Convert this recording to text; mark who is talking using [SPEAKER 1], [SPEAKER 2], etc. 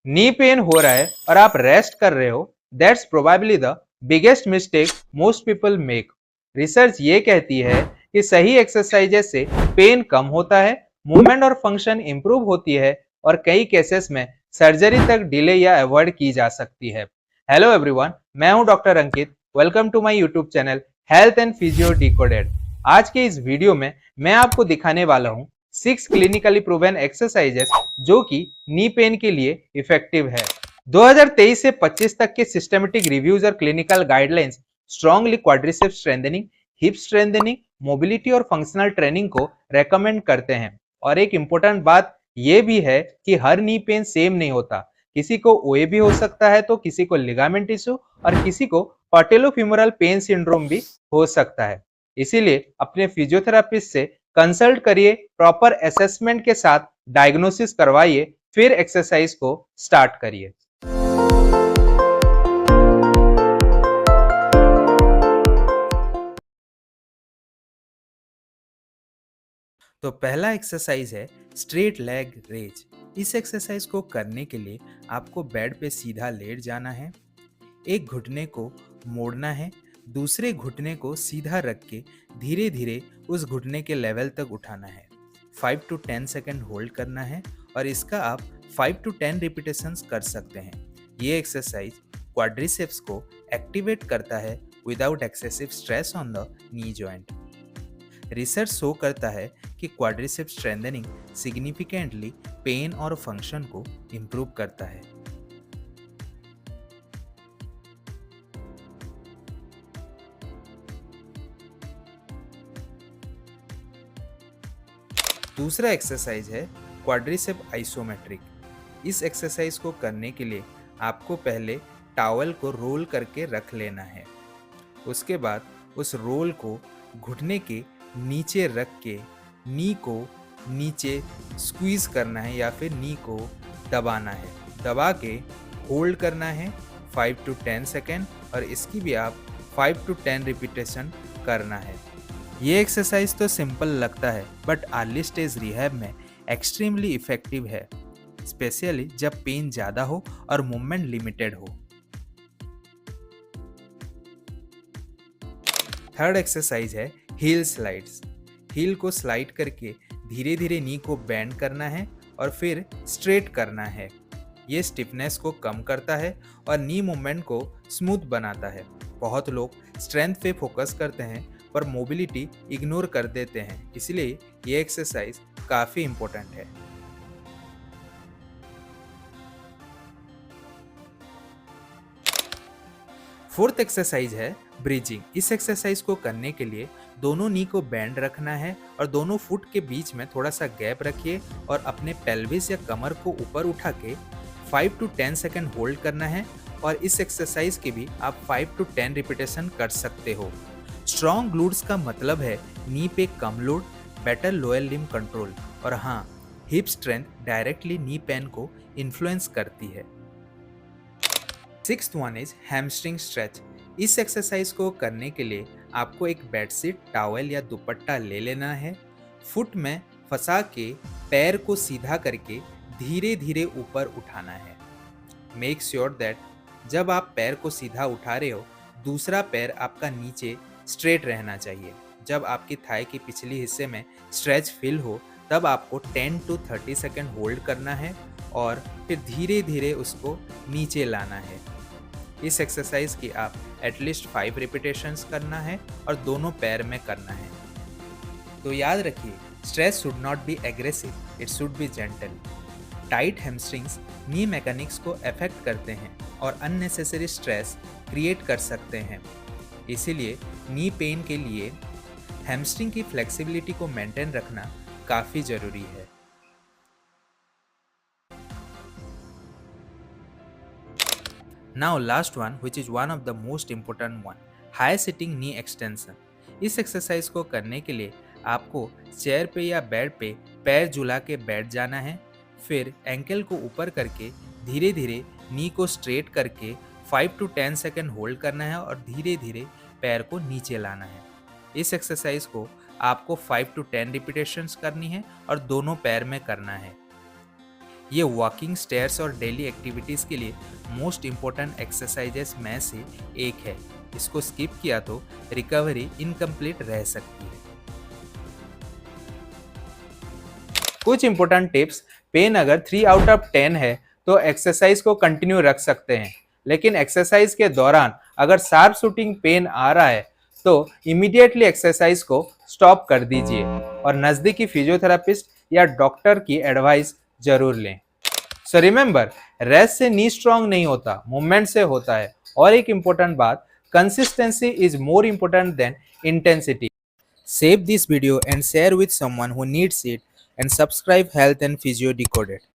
[SPEAKER 1] Knee pain हो रहा है और आप रेस्ट कर रहे हो, that's probably the biggest mistake most people make. Research ये कहती है कि सही एक्सरसाइजेस से पेन कम होता है, मूवमेंट और फंक्शन इंप्रूव होती है और कई केसेस में सर्जरी तक डिले या अवॉइड की जा सकती है। हेलो एवरीवन, मैं हूं doctor Ankit. Welcome to my YouTube channel health and physio decoded. आज के इस वीडियो में मैं आपको दिखाने वाला हूं 6 क्लिनिकली प्रूवन एक्सरसाइजेस जो कि नी पेन के लिए इफेक्टिव है। 2023 से 25 तक के सिस्टमेटिक रिव्यूज और clinical guidelines strongly quadricep strengthening, hip strengthening, mobility और फंक्शनल ट्रेनिंग को रेकमेंड करते हैं। और एक इंपॉर्टेंट बात यह भी है कि हर नी पेन सेम नहीं होता। किसी को ओए भी हो सकता है, तो किसी को लिगामेंट इशू और किसी को पार्टेलोफिमोरल पेन सिंड्रोम भी हो सकता है। इसीलिए अपने फिजियोथेरापिस्ट से कंसल्ट करिए, प्रॉपर असेसमेंट के साथ डायग्नोसिस करवाइए, फिर एक्सरसाइज को स्टार्ट करिए।
[SPEAKER 2] तो पहला एक्सरसाइज है स्ट्रेट लेग रेज। इस एक्सरसाइज को करने के लिए आपको बेड पे सीधा लेट जाना है, एक घुटने को मोड़ना है, दूसरे घुटने को सीधा रख के धीरे धीरे उस घुटने के लेवल तक उठाना है। 5 to 10 सेकेंड होल्ड करना है और इसका आप 5 to 10 रिपीटेशंस कर सकते हैं। ये एक्सरसाइज क्वाड्रिसेप्स को एक्टिवेट करता है without excessive stress on the knee joint. Research show करता है कि क्वाड्रिसेप्स स्ट्रेंथनिंग सिग्निफिकेंटली पेन और फंक्शन को इम्प्रूव करता है। दूसरा एक्सरसाइज है क्वाड्रिसेप आइसोमेट्रिक। इस एक्सरसाइज को करने के लिए आपको पहले टॉवल को रोल करके रख लेना है। उसके बाद उस रोल को घुटने के नीचे रख के नी को नीचे स्क्वीज करना है या फिर नी को दबाना है। दबा के होल्ड करना है 5 to 10 सेकेंड और इसकी भी आप 5 to 10 रिपीटेशन करना है। ये एक्सरसाइज तो सिंपल लगता है बट अर्ली स्टेज रिहैब में एक्सट्रीमली इफेक्टिव है, स्पेशली जब पेन ज़्यादा हो और मूवमेंट लिमिटेड हो। थर्ड एक्सरसाइज है हील स्लाइड्स। हील को स्लाइड करके धीरे धीरे नी को बेंड करना है और फिर स्ट्रेट करना है। ये स्टिफनेस को कम करता है और नी मूवमेंट को स्मूथ बनाता है। बहुत लोग स्ट्रेंथ पे फोकस करते हैं पर मोबिलिटी इग्नोर कर देते हैं, इसलिए ये एक्सरसाइज काफ़ी इम्पोर्टेंट है। फोर्थ एक्सरसाइज है ब्रिजिंग। इस एक्सरसाइज को करने के लिए दोनों नी को बेंड रखना है और दोनों फुट के बीच में थोड़ा सा गैप रखिए और अपने पेल्विस या कमर को ऊपर उठा के 5 to 10 सेकेंड होल्ड करना है। और इस एक्सरसाइज की भी आप 5 to 10 रिपीटेशन कर सकते हो। स्ट्रॉन्ग ग्लूट्स का मतलब है नी पे कम load, better lower limb control और हाँ, hip strength directly knee pain को इन्फ्लुएंस करती है। Sixth one is hamstring stretch. इस एक्सरसाइज को करने के लिए आपको एक बेडशीट, टॉवल या दुपट्टा ले लेना है। फुट में फंसा के पैर को सीधा करके धीरे धीरे ऊपर उठाना है। मेक श्योर दैट जब आप पैर को सीधा उठा रहे हो, दूसरा पैर आपका नीचे स्ट्रेट रहना चाहिए। जब आपकी थाई के पिछले हिस्से में स्ट्रेच फील हो तब आपको 10 to 30 सेकेंड होल्ड करना है और फिर धीरे धीरे उसको नीचे लाना है। इस एक्सरसाइज की आप एटलीस्ट 5 रिपीटेशंस करना है और दोनों पैर में करना है। तो याद रखिए, stress should not be aggressive, it should be gentle. Tight hamstrings knee mechanics को अफेक्ट करते हैं और अननेसेसरी स्ट्रेस क्रिएट कर सकते हैं। इसीलिए नी पेन के लिए हैमस्ट्रिंग की फ्लेक्सिबिलिटी को मेंटेन रखना काफ़ी ज़रूरी है। Now last one, which is one of the most important one, high sitting knee extension. इस एक्सरसाइज को करने के लिए आपको चेयर पे या बेड पे पैर झुला के बैठ जाना है, फिर एंकल को ऊपर करके धीरे धीरे नी को स्ट्रेट करके 5 to 10 सेकेंड होल्ड करना है और धीरे धीरे पैर को नीचे लाना है। इस एक्सरसाइज को आपको 5 to 10 रिपीटेशंस करनी है और दोनों पैर में करना है। ये वॉकिंग, स्टेयर्स और डेली एक्टिविटीज़ के लिए मोस्ट इम्पोर्टेंट एक्सरसाइजेस में से एक है। इसको स्किप किया तो रिकवरी इनकम्प्लीट रह सकती है।
[SPEAKER 1] कुछ इंपॉर्टेंट टिप्स। पेन अगर 3 आउट ऑफ 10 है तो एक्सरसाइज को कंटिन्यू रख सकते हैं, लेकिन एक्सरसाइज के दौरान अगर शार्प शूटिंग पेन आ रहा है तो इमीडिएटली एक्सरसाइज को स्टॉप कर दीजिए और नज़दीकी फिजियोथेरापिस्ट या डॉक्टर की एडवाइस जरूर लें। सो रिमेंबर, रेस्ट से नी स्ट्रांग नहीं होता, मूवमेंट से होता है। और एक इंपॉर्टेंट बात, consistency is more important than intensity.
[SPEAKER 2] Save this video and share with someone who needs it, and subscribe Health and Physio Decoded.